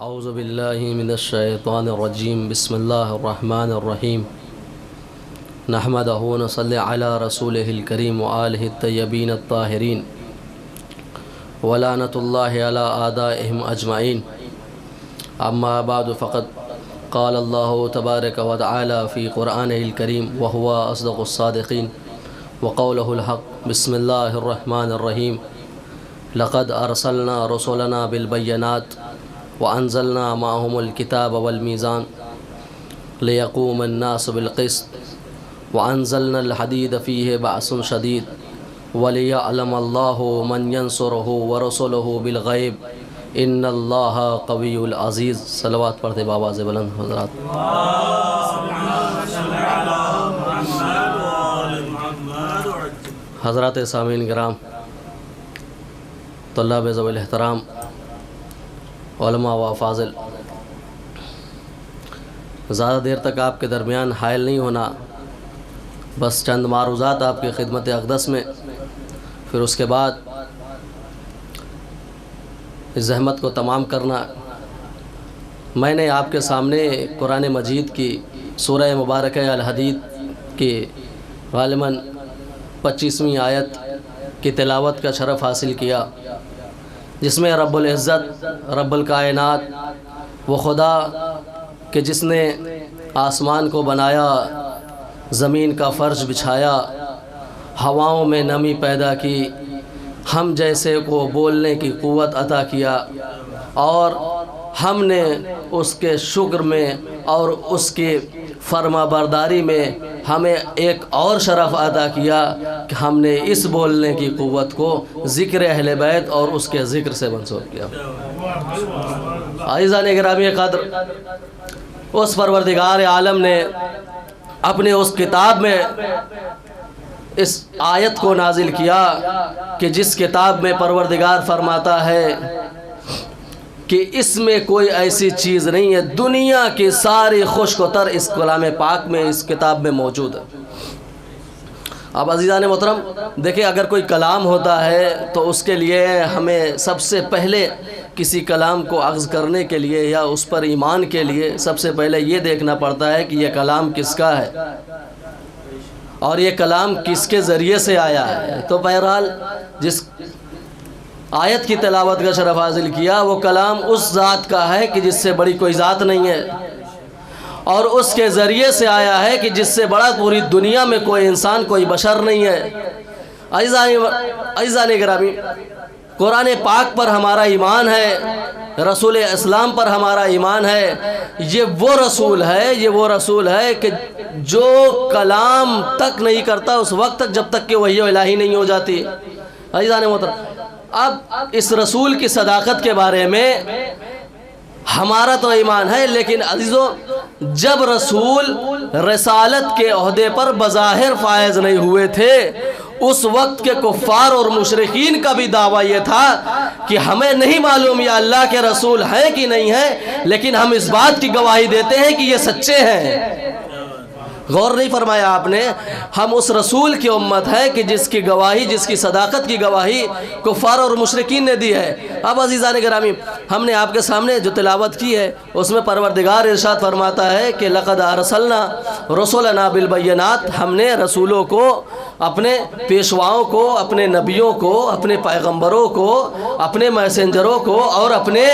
اعوذ باللہ من الشیطان الرجیم بسم اللہ الرحمن الرحیم نحمدہ ونصلی علی رسولہ الکریم وآلہ الطیبین الطاہرین ولعنۃ اللہ علی اعدائہم اجمعین اما بعد فقد قال اللہ تبارک وتعالی فی قرآنہ الکریم وہو اصدق الصادقین وقولہ الحق بسم اللہ الرحمن الرحیم لقد ارسلنا رسولنا بالبینات وانزلنا معهم الكتاب والمیزان لیقوم الناس بالقسط وانزلنا الحدید فیہ بأس شدید ولیعلم اللہ من ینصرہ ورسلہ بالغیب ان اللہ قوی العزیز۔ صلوات پڑھتے بآواز بلند حضرات۔ حضرات سامعین کرام، طلاب ذوی الاحترام، علماء و افاضل، زیادہ دیر تک آپ کے درمیان حائل نہیں ہونا، بس چند معروضات آپ کی خدمت اقدس میں، پھر اس کے بعد اس زحمت کو تمام کرنا۔ میں نے آپ کے سامنے قرآن مجید کی سورہ مبارکہ الحدید کی غالباً 25ویں آیت کی تلاوت کا شرف حاصل کیا، جس میں رب العزت، رب الکائنات، وہ خدا کہ جس نے آسمان کو بنایا، زمین کا فرش بچھایا، ہواؤں میں نمی پیدا کی، ہم جیسے کو بولنے کی قوت عطا کیا، اور ہم نے اس کے شکر میں اور اس کی فرما برداری میں ہمیں ایک اور شرف عطا کیا کہ ہم نے اس بولنے کی قوت کو ذکر اہل بیت اور اس کے ذکر سے منسوب کیا۔ عزیزان گرامی قدر، اس پروردگار عالم نے اپنے اس کتاب میں اس آیت کو نازل کیا کہ جس کتاب میں پروردگار فرماتا ہے کہ اس میں کوئی ایسی چیز نہیں ہے، دنیا کی ساری خشک و تر اس کلام پاک میں، اس کتاب میں موجود ہے۔ اب عزیزان محترم دیکھیں، اگر کوئی کلام ہوتا ہے تو اس کے لیے ہمیں سب سے پہلے کسی کلام کو اخذ کرنے کے لیے یا اس پر ایمان کے لیے سب سے پہلے یہ دیکھنا پڑتا ہے کہ یہ کلام کس کا ہے اور یہ کلام کس کے ذریعے سے آیا ہے۔ تو بہرحال جس آیت کی تلاوت کا شرف حاصل کیا، وہ کلام اس ذات کا ہے کہ جس سے بڑی کوئی ذات نہیں ہے، اور اس کے ذریعے سے آیا ہے کہ جس سے بڑا پوری دنیا میں کوئی انسان، کوئی بشر نہیں ہے۔ عزیزان گرامی، قرآن پاک پر ہمارا ایمان ہے، رسول اسلام پر ہمارا ایمان ہے۔ یہ وہ رسول ہے کہ جو کلام تک نہیں کرتا اس وقت تک جب تک کہ وحی الہی نہیں ہو جاتی۔ عزیزان محترم، اب اس رسول کی صداقت کے بارے میں ہمارا تو ایمان ہے، لیکن عزیزو، جب رسول رسالت کے عہدے پر بظاہر فائز نہیں ہوئے تھے، اس وقت کے کفار اور مشرکین کا بھی دعویٰ یہ تھا کہ ہمیں نہیں معلوم یہ اللہ کے رسول ہیں کہ نہیں ہیں، لیکن ہم اس بات کی گواہی دیتے ہیں کہ یہ سچے ہیں۔ غور نہیں فرمایا آپ نے؟ ہم اس رسول کی امت ہے کہ جس کی گواہی، جس کی صداقت کی گواہی کفار اور مشرکین نے دی ہے۔ اب عزیزان گرامی، ہم نے آپ کے سامنے جو تلاوت کی ہے اس میں پروردگار ارشاد فرماتا ہے کہ لقد ارسلنا رسولنا بالبینات، ہم نے رسولوں کو، اپنے پیشواؤں کو، اپنے نبیوں کو، اپنے پیغمبروں کو، اپنے میسنجروں کو اور اپنے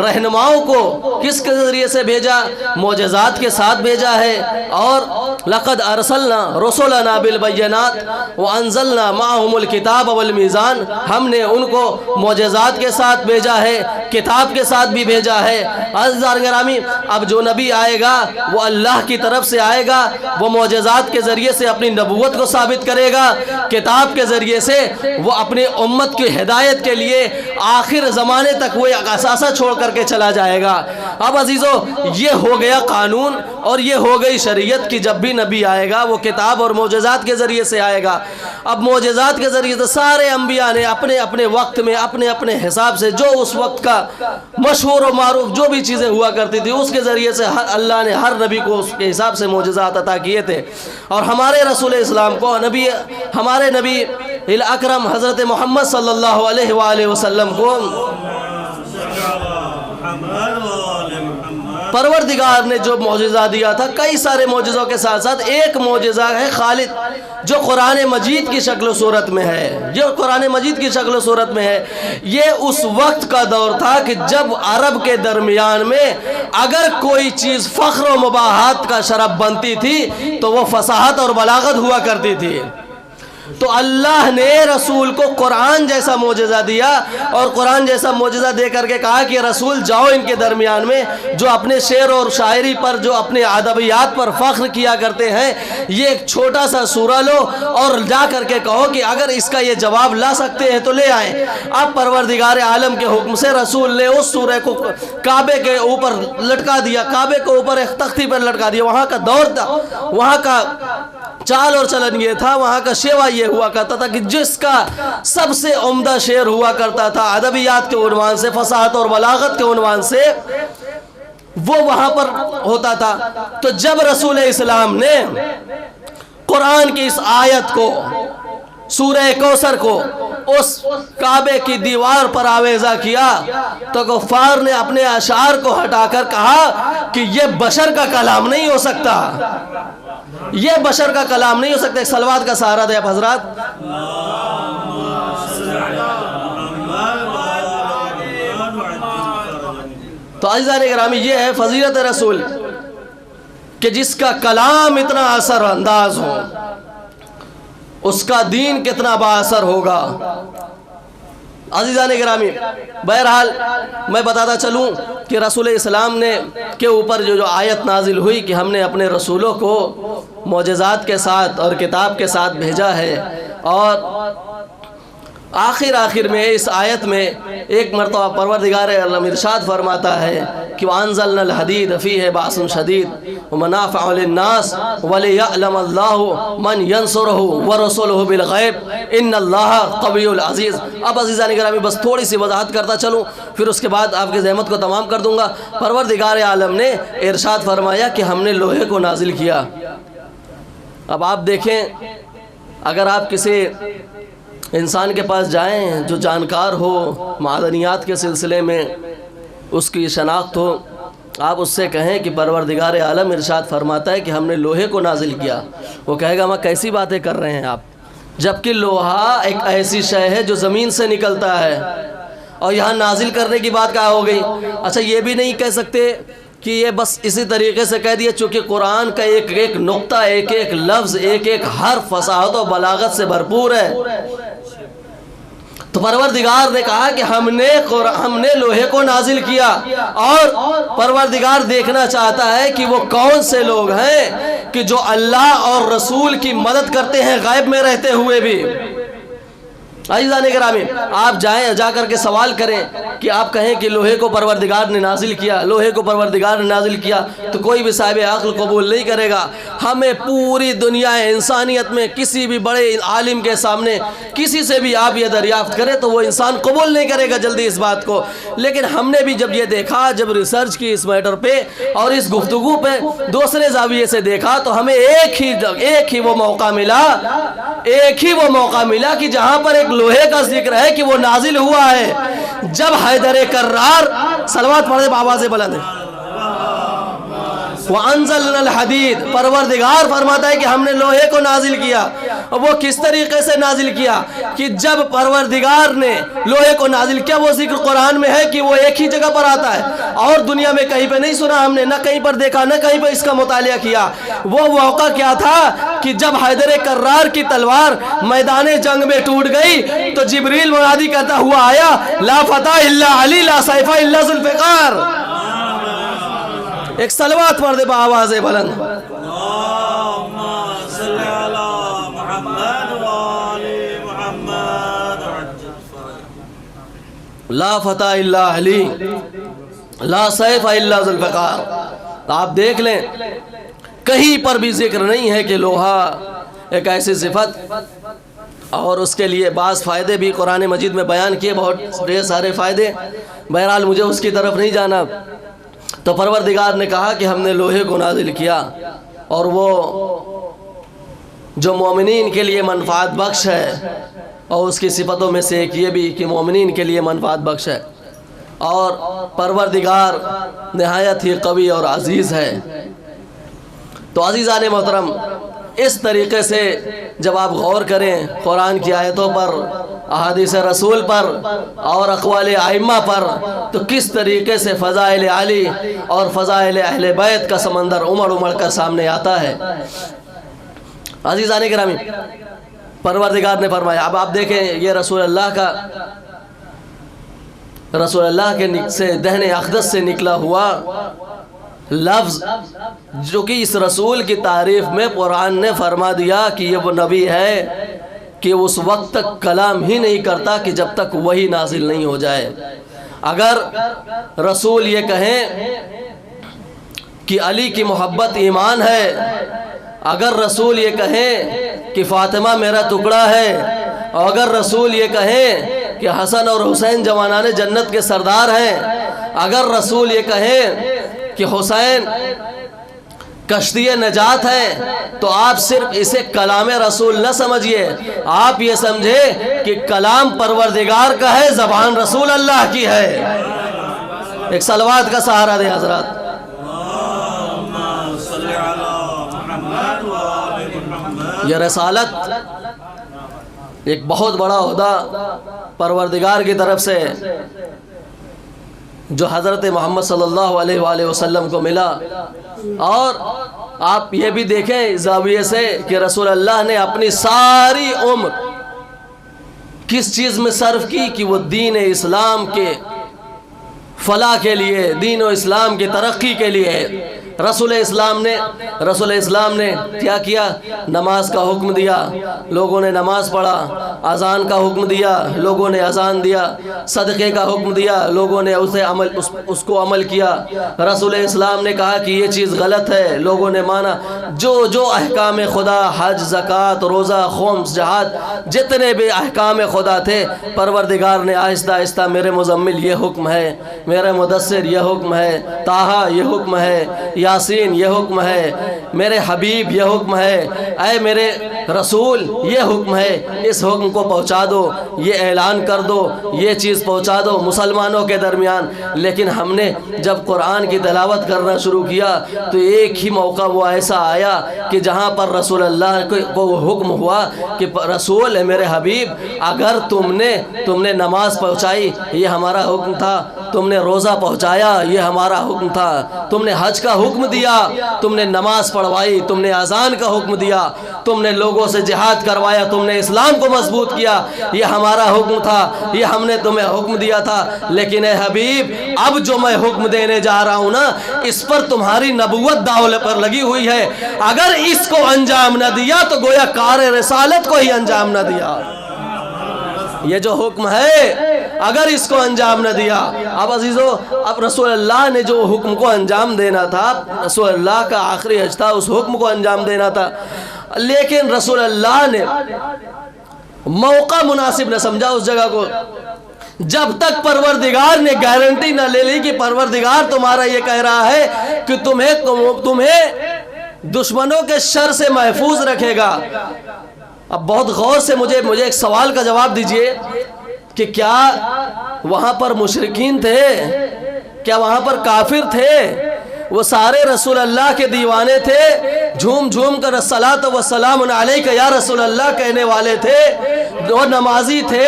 رہنماؤں کو کس کے ذریعے سے بھیجا؟ معجزات کے ساتھ بھیجا ہے۔ اور لقد ارسلنا رسولنا بالبینات وانزلنا معهم الکتاب والمیزان، ہم نے ان کو معجزات کے ساتھ بھیجا ہے، کتاب کے ساتھ بھی بھیجا ہے۔ عزیزان گرامی، اب جو نبی آئے گا وہ اللہ کی طرف سے آئے گا، وہ معجزات کے ذریعے سے اپنی نبوت کو ثابت کرے گا، کتاب کے ذریعے سے وہ اپنی امت کی ہدایت کے لیے آخر زمانے تک وہ ایک اثاثہ چھوڑ کر کے چلا جائے گا۔ اب عزیزو، یہ ہو گیا قانون اور یہ ہو گئی شریعت کہ جب بھی نبی آئے گا وہ کتاب اور معجزات کے ذریعے سے آئے گا۔ اب معجزات کے ذریعے سے سارے انبیاء نے اپنے اپنے وقت میں اپنے اپنے حساب سے جو اس وقت کا مشہور و معروف جو بھی چیزیں ہوا کرتی تھی اس کے ذریعے سے اللہ نے ہر نبی کو اس کے حساب سے معجزات عطا کیے تھے۔ اور ہمارے رسول اسلام کو ہمارے نبی الاکرم حضرت محمد صلی اللہ علیہ وآلہ وسلم کو پروردگار نے جو معجزہ دیا تھا، کئی سارے معجزوں کے ساتھ ساتھ ایک معجزہ ہے خالد، جو قرآن مجید کی شکل و صورت میں ہے، جو قرآن مجید کی شکل و صورت میں ہے۔ یہ اس وقت کا دور تھا کہ جب عرب کے درمیان میں اگر کوئی چیز فخر و مباحات کا شرف بنتی تھی تو وہ فصاحت اور بلاغت ہوا کرتی تھی۔ تو اللہ نے رسول کو قرآن جیسا معجزہ دیا، اور قرآن جیسا معجزہ دے کر کے کہا کہ رسول جاؤ ان کے درمیان میں جو اپنے شعر اور شاعری پر، جو اپنے ادبیات پر فخر کیا کرتے ہیں، یہ ایک چھوٹا سا سورہ لو اور جا کر کے کہو کہ اگر اس کا یہ جواب لا سکتے ہیں تو لے آئیں۔ اب پروردگار عالم کے حکم سے رسول نے اس سورہ کو کعبے کے اوپر لٹکا دیا، کعبے کے اوپر ایک تختی پر لٹکا دیا۔ وہاں کا دور تھا، وہاں کا چال اور چلن یہ تھا، وہاں کا شیوا یہ ہوا کرتا تھا کہ جس کا سب سے عمدہ شعر ہوا کرتا تھا ادبیات کے عنوان سے، فصاحت اور بلاغت کے عنوان سے، وہ وہاں پر ہوتا تھا۔ تو جب رسول اسلام نے قرآن کی اس آیت کو، سورہ کوثر کو، اس کعبے کی دیوار پر آویزہ کیا تو کفار نے اپنے اشعار کو ہٹا کر کہا کہ یہ بشر کا کلام نہیں ہو سکتا، یہ بشر کا کلام نہیں ہو سکتا۔ ایک صلوات کا سہارا دے آپ حضرات۔ تو عزیزان گرامی، یہ ہے فضیلت رسول کہ جس کا کلام اتنا اثر انداز ہو، اس کا دین کتنا با اثر ہوگا۔ عزیزان گرامی، بہرحال میں بتاتا چلوں کہ رسول اسلام نے کے اوپر جو آیت نازل ہوئی کہ ہم نے اپنے رسولوں کو معجزات کے ساتھ اور کتاب کے ساتھ بھیجا ہے، اور آخر میں اس آیت میں ایک مرتبہ پروردگار عالم ارشاد فرماتا ہے کہ وَأَنزَلْنَا الْحَدِيدَ فِيهِ بَأْسٌ شَدِيدٌ وَمَنَافِعُ لِلنَّاسِ وَلِيَعْلَمَ اللَّهُ مَنْ يَنْصُرُهُ وَرُسُلُهُ بِالْغَيْبِ إِنَّ اللَّهَ قَوِيٌّ عَزِيزٌ۔ اب عزیزان گرامی بس تھوڑی سی وضاحت کرتا چلوں، پھر اس کے بعد آپ کی زحمت کو تمام کر دوں گا۔ پروردگار عالم نے ارشاد فرمایا کہ ہم نے لوہے کو نازل کیا۔ اب آپ دیکھیں، اگر آپ کسی انسان کے پاس جائیں جو جانکار ہو معدنیات کے سلسلے میں، اس کی شناخت ہو، آپ اس سے کہیں کہ پروردگار عالم ارشاد فرماتا ہے کہ ہم نے لوہے کو نازل کیا، وہ کہے گا میں کیسی باتیں کر رہے ہیں آپ، جبکہ لوہا ایک ایسی شے ہے جو زمین سے نکلتا ہے، اور یہاں نازل کرنے کی بات کہاں ہو گئی؟ اچھا یہ بھی نہیں کہہ سکتے کہ یہ بس اسی طریقے سے کہہ دیا چونکہ قرآن کا ایک ایک نقطہ، ایک ایک لفظ، ایک ایک حرف فصاحت و بلاغت سے بھرپور ہے۔ تو پروردگار نے کہا کہ ہم نے لوہے کو نازل کیا، اور پروردگار دیکھنا چاہتا ہے کہ وہ کون سے لوگ ہیں کہ جو اللہ اور رسول کی مدد کرتے ہیں غیب میں رہتے ہوئے بھی۔ عزیزان گرامی، آپ جا کر کے سوال کریں کہ آپ کہیں کہ لوہے کو پروردگار نے نازل کیا، لوہے کو پروردگار نے نازل کیا، تو کوئی بھی صاحب عقل قبول نہیں کرے گا۔ ہمیں پوری دنیا انسانیت میں کسی بھی بڑے عالم کے سامنے کسی سے بھی آپ یہ دریافت کریں تو وہ انسان قبول نہیں کرے گا جلدی اس بات کو۔ لیکن ہم نے بھی جب یہ دیکھا، جب ریسرچ کی اس میٹر پہ اور اس گفتگو پہ دوسرے زاویے سے دیکھا، تو ہمیں ایک ہی وہ موقع ملا کہ جہاں پر ایک لوہے کا ذکر ہے کہ وہ نازل ہوا ہے، جب حیدر کرار، صلوات پڑھے بآواز بلند ہے، وَأَنزَلْنَا الْحَدِيدَ، پروردگار فرماتا ہے کہ ہم نے لوہے کو نازل کیا۔ وہ کس طریقے سے نازل کیا کہ جب پروردگار نے لوہے کو نازل کیا، وہ ذکر قرآن میں ہے کہ وہ ایک ہی جگہ پر آتا ہے، اور دنیا میں کہیں پہ نہیں سنا ہم نے، نہ کہیں پر دیکھا، نہ کہیں پہ اس کا مطالعہ کیا۔ وہ موقع کیا تھا کہ جب حیدر کرار کی تلوار میدان جنگ میں ٹوٹ گئی تو جبریل منادی کرتا ہوا آیا، لا فتح الا علی، لا سیف الا ذوالفقار۔ ایک صلوات پڑھ دے بآواز بلند۔ اللہم صلی علی محمد وآل محمد۔ لا فتح الا علی، لا سیف الا ذوالفقار۔ آپ دیکھ لیں کہیں پر بھی ذکر نہیں ہے کہ لوہا ایک ایسی صفت، اور اس کے لیے بعض فائدے بھی قرآن مجید میں بیان کیے، بہت ڈھیر سارے فائدے۔ بہرحال مجھے اس کی طرف نہیں جانا۔ تو پروردگار نے کہا کہ ہم نے لوہے کو نازل کیا، اور وہ جو مومنین کے لیے منفعت بخش ہے، اور اس کی صفتوں میں سے ایک یہ بھی کہ مومنین کے لیے منفعت بخش ہے۔ اور پروردگار نہایت ہی قوی اور عزیز ہے۔ تو عزیزان محترم، اس طریقے سے جب آپ غور کریں قرآن کی آیتوں پر، احادیث رسول پر اور اقوال ائمہ پر، تو کس طریقے سے فضائل علی اور فضائل اہل بیت کا سمندر امڑ امڑ کر سامنے آتا ہے۔ عزیزان گرامی، پروردگار نے فرمایا، اب آپ دیکھیں یہ رسول اللہ کے سے دہن اقدس سے نکلا ہوا لفظ، جو کہ اس رسول کی تعریف میں قرآن نے فرما دیا کہ یہ وہ نبی ہے کہ اس وقت تک کلام ہی نہیں کرتا کہ جب تک وحی نازل نہیں ہو جائے۔ اگر رسول یہ کہیں کہ علی کی محبت ایمان ہے، اگر رسول یہ کہیں کہ فاطمہ میرا ٹکڑا ہے، اور اگر رسول یہ کہیں کہ حسن اور حسین جوانان جنت کے سردار ہیں، اگر رسول یہ کہیں کہ حسین کشتی نجات ہے، تو آپ صرف اسے کلام رسول نہ سمجھیے، آپ یہ سمجھے کہ کلام پروردگار کا ہے، زبان رسول اللہ کی ہے۔ ایک صلوات کا سہارا دیں حضرات۔ یہ رسالت ایک بہت بڑا عہدہ پروردگار کی طرف سے جو حضرت محمد صلی اللہ علیہ وآلہ وسلم کو ملا، اور آپ یہ بھی دیکھیں اس زاویے سے کہ رسول اللہ نے اپنی ساری عمر کس چیز میں صرف کی کہ وہ دین اسلام کے فلاح کے لیے، دین و اسلام کی ترقی کے لیے رسول اسلام نے کیا کیا؟ نماز کا حکم دیا، لوگوں نے نماز پڑھا، اذان کا حکم دیا، لوگوں نے اذان دیا، صدقے کا حکم دیا، لوگوں نے اس کو عمل کیا۔ رسول اسلام نے کہا کہ یہ چیز غلط ہے، لوگوں نے مانا۔ جو احکام خدا، حج، زکوٰۃ، روزہ، خمس، جہاد، جتنے بھی احکام خدا تھے، پروردگار نے آہستہ آہستہ میرے مزمل یہ حکم ہے، میرے مدثر یہ حکم ہے، طٰہٰ یہ حکم ہے، یاسین یہ حکم ہے، میرے حبیب یہ حکم ہے، اے میرے رسول یہ حکم ہے، اس حکم کو پہنچا دو، یہ اعلان کر دو، یہ چیز پہنچا دو مسلمانوں کے درمیان۔ لیکن ہم نے جب قرآن کی تلاوت کرنا شروع کیا تو ایک ہی موقع وہ ایسا آیا کہ جہاں پر رسول اللہ کو حکم ہوا کہ رسول میرے حبیب، اگر تم نے نماز پہنچائی یہ ہمارا حکم تھا، تم نے روزہ پہنچایا یہ ہمارا حکم تھا، تم نے حج کا حکم دیا، تم نے نماز پڑھوائی، تم نے اذان کا حکم دیا، تم نے لوگوں سے جہاد کروایا، تم نے اسلام کو مضبوط کیا، یہ ہمارا حکم تھا، یہ ہم نے تمہیں حکم دیا تھا۔ لیکن اے حبیب، اب جو میں حکم دینے جا رہا ہوں نا، اس پر تمہاری نبوت داؤ پر لگی ہوئی ہے، اگر اس کو انجام نہ دیا تو گویا کار رسالت کو ہی انجام نہ دیا۔ یہ جو حکم ہے اگر اس کو انجام نہ دیا، اب عزیزو، اب رسول اللہ نے جو حکم کو انجام دینا تھا، رسول اللہ کا آخری حج تھا، اس حکم کو انجام دینا تھا، لیکن رسول اللہ نے موقع مناسب نہ سمجھا اس جگہ کو۔ جب تک پروردگار نے گارنٹی نہ لے لی کہ پروردگار تمہارا یہ کہہ رہا ہے کہ تمہیں دشمنوں کے شر سے محفوظ رکھے گا۔ اب بہت غور سے مجھے ایک سوال کا جواب دیجئے کہ کیا وہاں پر مشرکین تھے؟ کیا وہاں پر کافر تھے؟ وہ سارے رسول اللہ کے دیوانے تھے، جھوم جھوم کر الصلاۃ والسلام علیک یا رسول اللہ کہنے والے تھے، وہ نمازی تھے،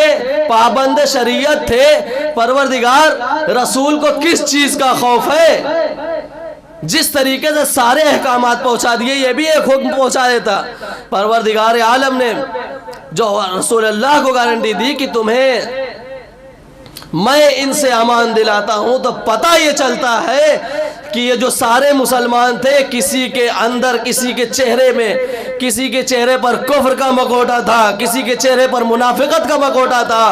پابند شریعت تھے۔ پروردگار رسول کو کس چیز کا خوف ہے؟ جس طریقے سے سارے احکامات پہنچا دیے، یہ بھی ایک حکم پہنچا دیتا۔ پروردگار عالم نے جو رسول اللہ کو گارنٹی دی کہ تمہیں میں ان سے امان دلاتا ہوں، تو پتہ یہ چلتا ہے کہ یہ جو سارے مسلمان تھے، کسی کے اندر، کسی کے چہرے میں، کسی کے چہرے پر کفر کا مکوٹا تھا، کسی کے چہرے پر منافقت کا مکوٹا تھا،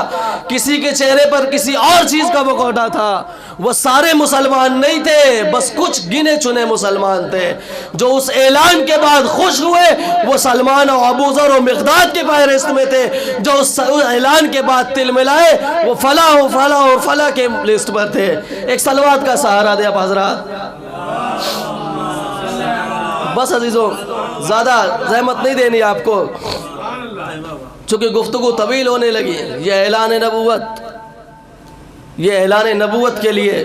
کسی کے چہرے پر کسی اور چیز کا مکوٹا تھا۔ وہ سارے مسلمان نہیں تھے، بس کچھ گنے چنے مسلمان تھے جو اس اعلان کے بعد خوش ہوئے۔ وہ سلمان و ابو ذر و مقداد کے فہرست میں تھے، جو اس اعلان کے بعد تل ملائے، وہ فلاح و فلاح اور فلاح کے لسٹ پر تھے۔ ایک صلوات کا سہارا دے آپ حضرات۔ بس عزیزوں، زیادہ زحمت نہیں دینی آپ کو، چونکہ گفتگو طویل ہونے لگی۔ یہ اعلان نبوت یہ اعلان نبوت کے لیے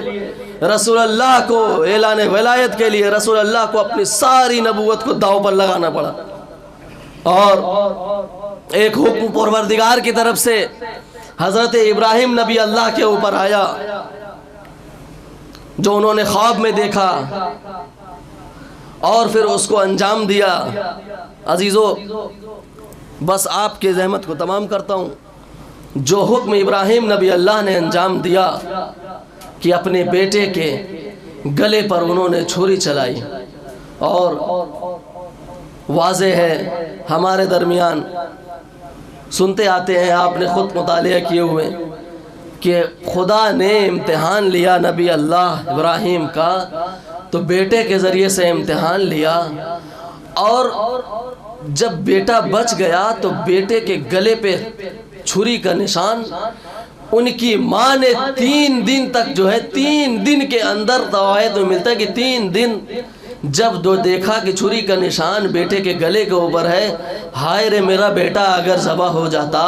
رسول اللہ کو، اعلان ولایت کے لیے رسول اللہ کو اپنی ساری نبوت کو داؤ پر لگانا پڑا، اور ایک حکم پروردگار کی طرف سے حضرت ابراہیم نبی اللہ کے اوپر آیا، جو انہوں نے خواب میں دیکھا اور پھر اس کو انجام دیا۔ عزیزو، بس آپ کے زحمت کو تمام کرتا ہوں، جو حکم ابراہیم نبی اللہ نے انجام دیا کہ اپنے بیٹے کے گلے پر انہوں نے چھری چلائی، اور واضح ہے ہمارے درمیان سنتے آتے ہیں، آپ نے خود مطالعہ کیے ہوئے کہ خدا نے امتحان لیا نبی اللہ ابراہیم کا تو بیٹے کے ذریعے سے امتحان لیا، اور جب بیٹا بچ گیا تو بیٹے کے گلے پہ چھری کا نشان ان کی ماں نے 3 دن تک جو ہے 3 دن کے اندر روایت میں ملتا ہے کہ 3 دن جب دیکھا کہ چھری کا نشان بیٹے کے گلے کے اوپر ہے، ہائے رے میرا بیٹا اگر ذبح ہو جاتا،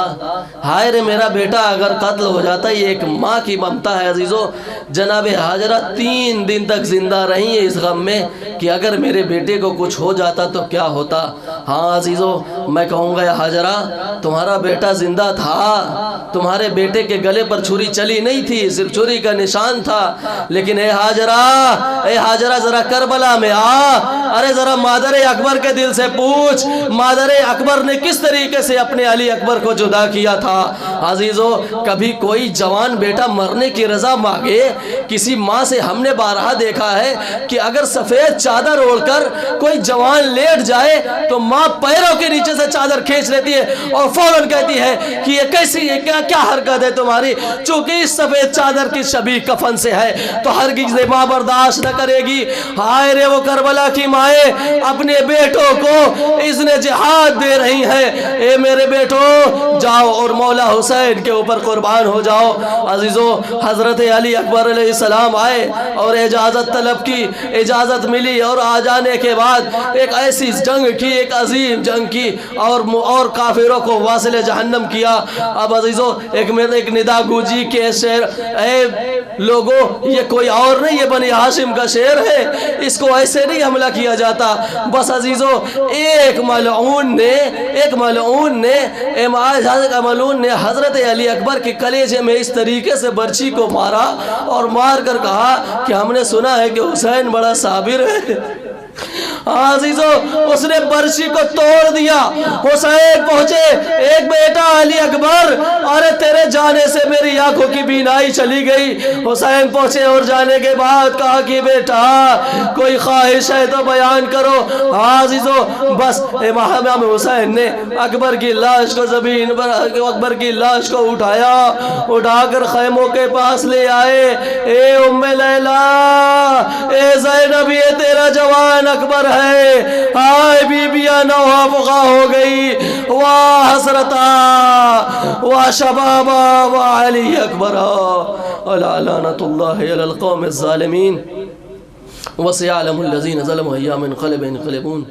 ہائے رے میرا بیٹا اگر قتل ہو جاتا۔ یہ ایک ماں کی ممتا ہے عزیزو۔ جناب ہاجرہ 3 دن تک زندہ رہی ہیں اس غم میں کہ اگر میرے بیٹے کو کچھ ہو جاتا تو کیا ہوتا۔ ہاں عزیزو، میں کہوں گا یا ہاجرہ، تمہارا بیٹا زندہ تھا، تمہارے بیٹے کے گلے پر چھری چلی نہیں تھی، صرف چھری کا نشان تھا، لیکن اے ہاجرہ ذرا کربلا میں ارے ذرا مادر اکبر کے دل سے پوچھ، مادر اکبر نے کس طریقے سے اپنے علی اکبر کو جدا کیا تھا۔ عزیزو، کبھی کوئی جوان بیٹا مرنے کی رضا مانگے، کسی ماں سے ہم نے بارہا دیکھا ہے کہ اگر سفید چادر اوڑھ کر کوئی جوان لیٹ جائے تو ماں پیروں کے نیچے سے چادر کھینچ لیتی ہے اور فوراً کہتی ہے کہ یہ کیسی کیا حرکت ہے تمہاری، چونکہ اس سفید چادر کی شبیہ کفن سے ہے تو ہرگز ماں برداشت نہ کرے گی۔ ہائے رے وہ کربلا کی مائیں اپنے بیٹوں کو اذن جہاد دے رہی ہیں، اے میرے بیٹوں جاؤ اور مولا حسین کے اوپر قربان ہو جاؤ۔ عزیزو، حضرت علی اکبر علیہ السلام آئے اور اجازت طلب کی، اجازت ملی، اور آ جانے کے بعد ایک ایسی جنگ کی، ایک عظیم جنگ کی، اور کافروں کو واصل جہنم کیا۔ اب عزیزو، ایک ندا گوجی کے شعر، اے لوگوں یہ کوئی اور نہیں، یہ بنی ہاشم کا شعر ہے، اس کو ایسے نہیں حملہ کیا جاتا۔ بس عزیزو، ایک ملعون نے حضرت علی اکبر کے کلیجے میں اس طریقے سے برچھی کو مارا اور مار کر کہا کہ ہم نے سنا ہے کہ حسین بڑا صابر ہے۔ عزیزو، اس نے برچھی کو توڑ دیا۔ حسین پہنچے، ایک بیٹا علی اکبر، ارے تیرے جانے سے میری آنکھوں کی بینائی چلی گئی۔ حسین پہنچے اور جانے کے بعد کہا کہ بیٹا کوئی خواہش ہے تو بیان کرو۔ عزیزو، بس امام حسین نے اکبر کی لاش کو زمین پر، اکبر کی لاش کو اٹھا کر خیموں کے پاس لے آئے۔ اے ام لیلا، اے زینب، یہ تیرا جوان اکبر ہے۔ آئے بیبیاں نوحہ فغا ہو گئی، واہ حسرتا واہ شبابا واہ علی اکبرا، الا لعنت اللہ علی القوم الظالمین، وسيعلم الذين ظلموا أيام انقلبون